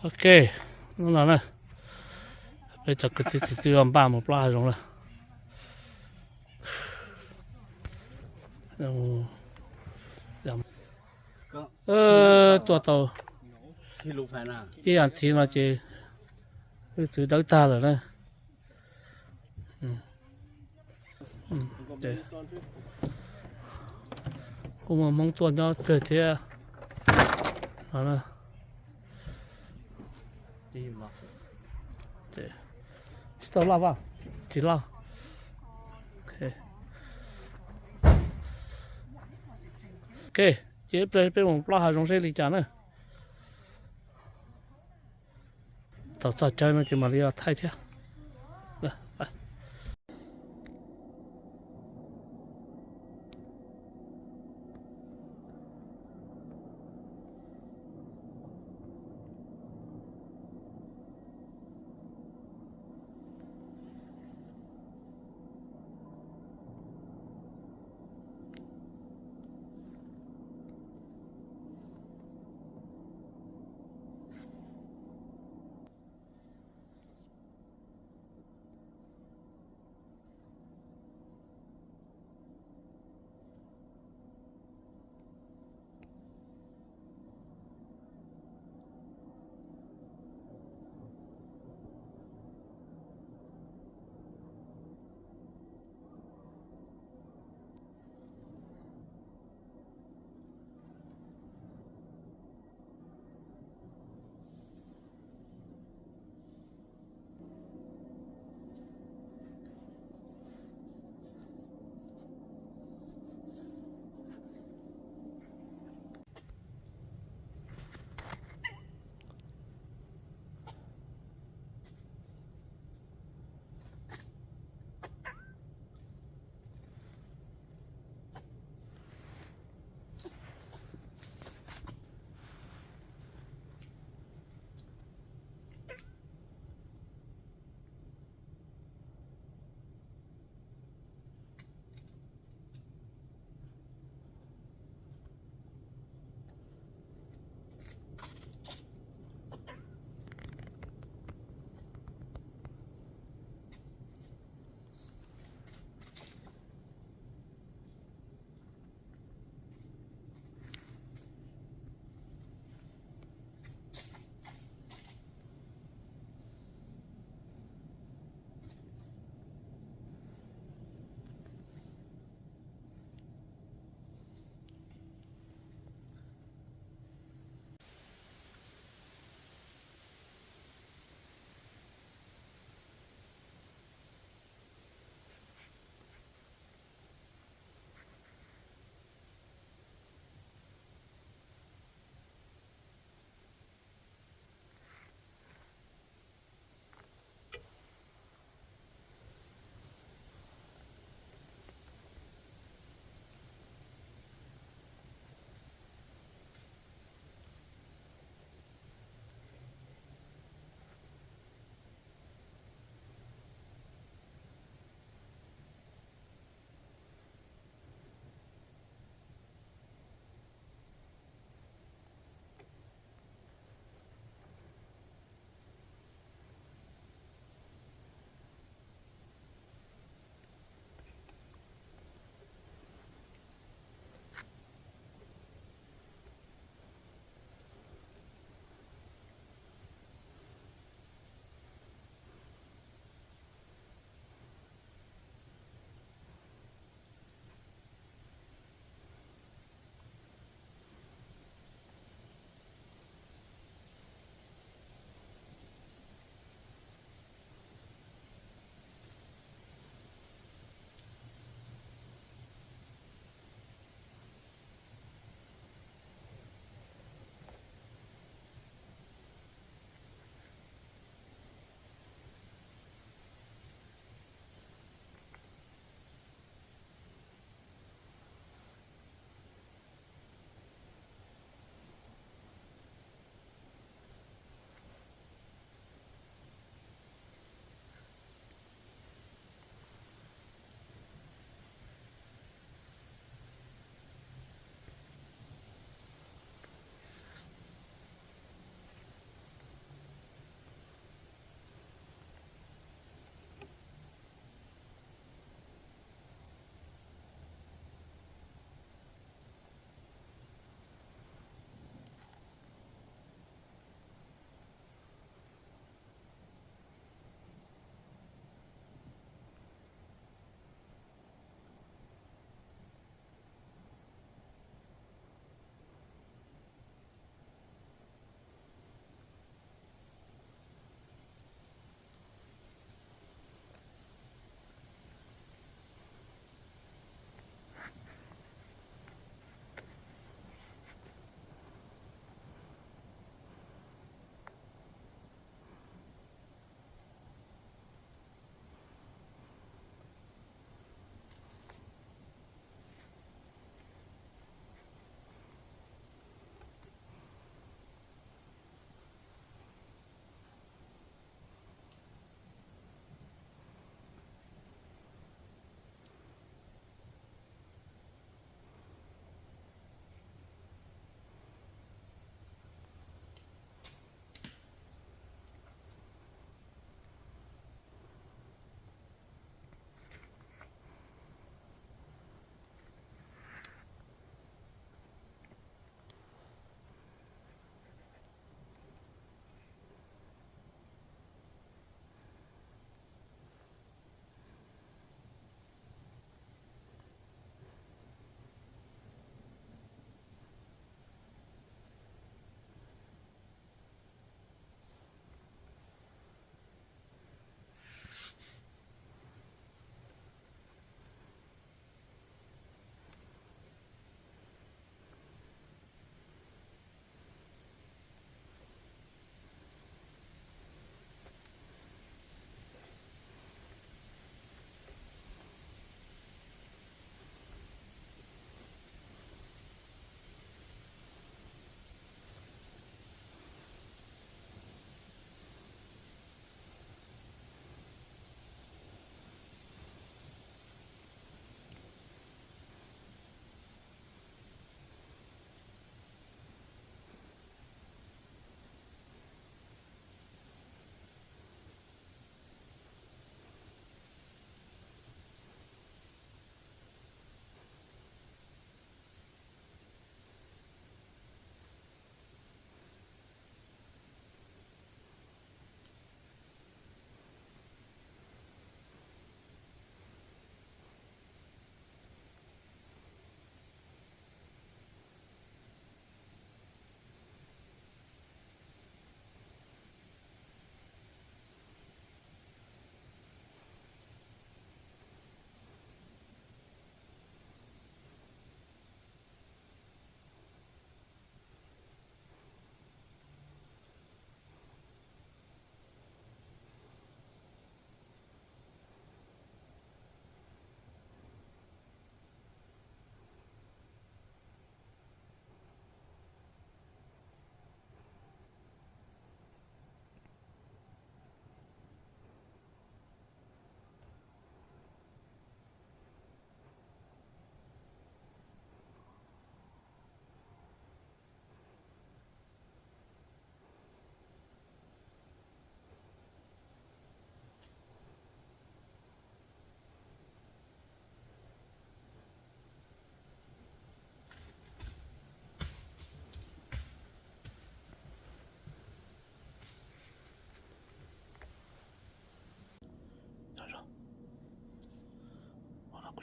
ok nó là này bây giờ cái thứ tư âm ba một pla rồi tua tàu thì lúc phải nào cái anh thì mà chỉ cái thứ đỡ ta rồi đấy để cũng mà mong tuần cho cơ thể đó là để chỉ tao lao vào chỉ lao ok ok chế bên một pla hàng trong xe lý trả nữa tao cho chơi nó chỉ mà đi thay thế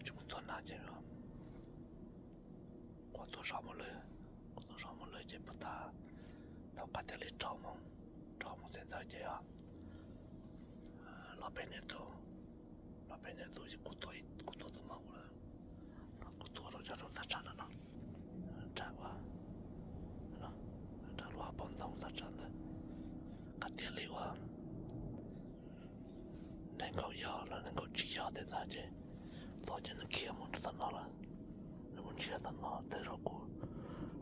就做那件了，我多少么了就不大，到家庭里找么在那件啊，老百姓都就过多都忙了，过多了这种他站着呢，站吧，这罗帮当他站的，家庭里哇，能够要了，能够只要的那件，老人能看么知道那了。人觉得呢，在绕过，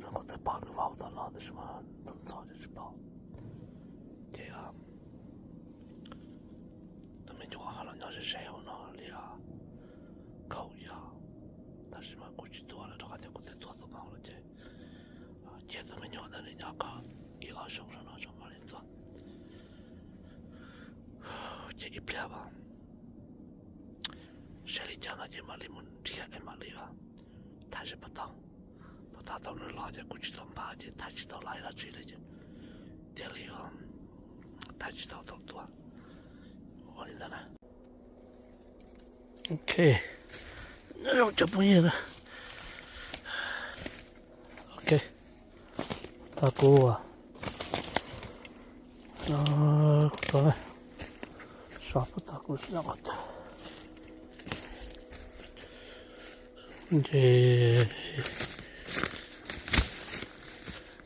然后再把那挖到那的什么争吵就是包，这样，他们就话了，那是谁有呢？里啊，口呀，但是嘛，过去多了，这还得过去多忙了这，啊，接着们叫的人家搞一个手上那什么来做，这一片吧，谁里讲那些嘛里面这些嘛里啊。他是不到到那老家过去怎么办去？他知道来了去了去，店里啊，他知道都多。我你在哪 OK， 那我就不演了。OK， 大锅啊，过来，刷不大锅是那个的。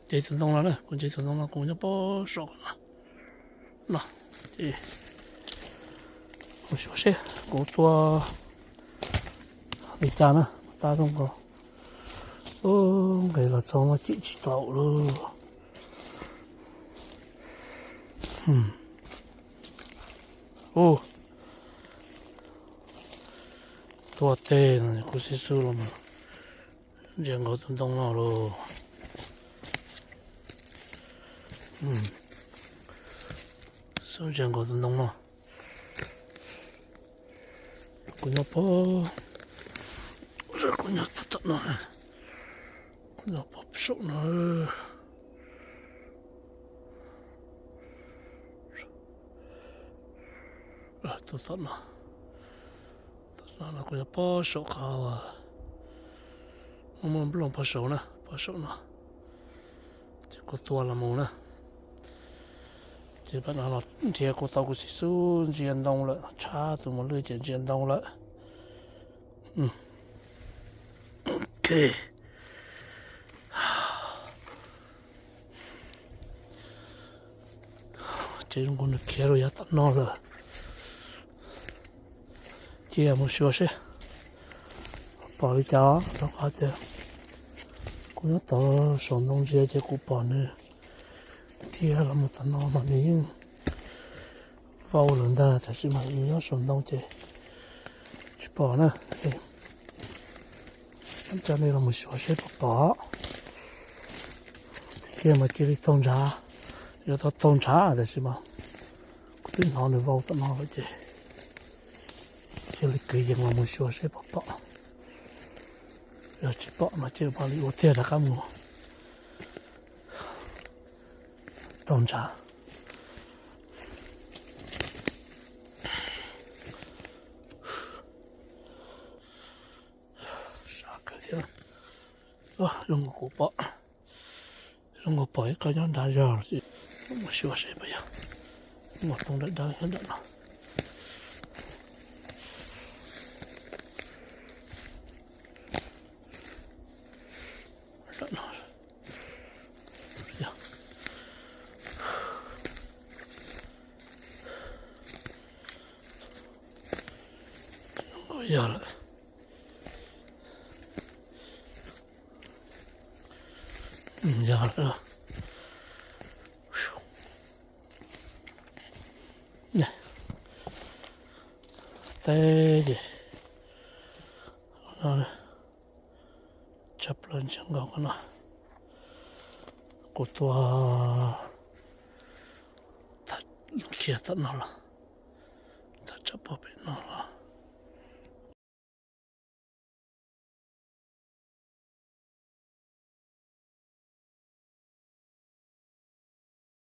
这自动了呢，这自动了，公就不少了。那这，我说些，我做你家呢，打中国，给了从我进去走了，ตัวเต้นะกูสิสู้ลมเรียงก็ต้องนอโลสู้เรียงก็ต้องนอกูจะพอกูจะพัฒนากูจะพอสู้นะตัวตัดนะ那个叫保守好啊，我们不能保守呢，这个多了么呢？这把那了，这个到个是手见到了，差怎么了见到了，OK， 这种可能开了也打闹了。这么说是，保利家那块的，我要到山东这个保呢，这那么大闹嘛，你用包人的，但是嘛，你要山东这去保呢，这里那么说是不保，这嘛这里冻茶，要到冻茶的是嘛，对哪里包到哪里去。这里可以我们说是不保，要去保嘛，就把里我带着干么？冻茶，啥个去了？用个保一个样大样去，我说谁不要？我冻着当现在了。要了，要了，来，再见，好了，差不多讲到个了，过多，他接到那了，他这不被那了。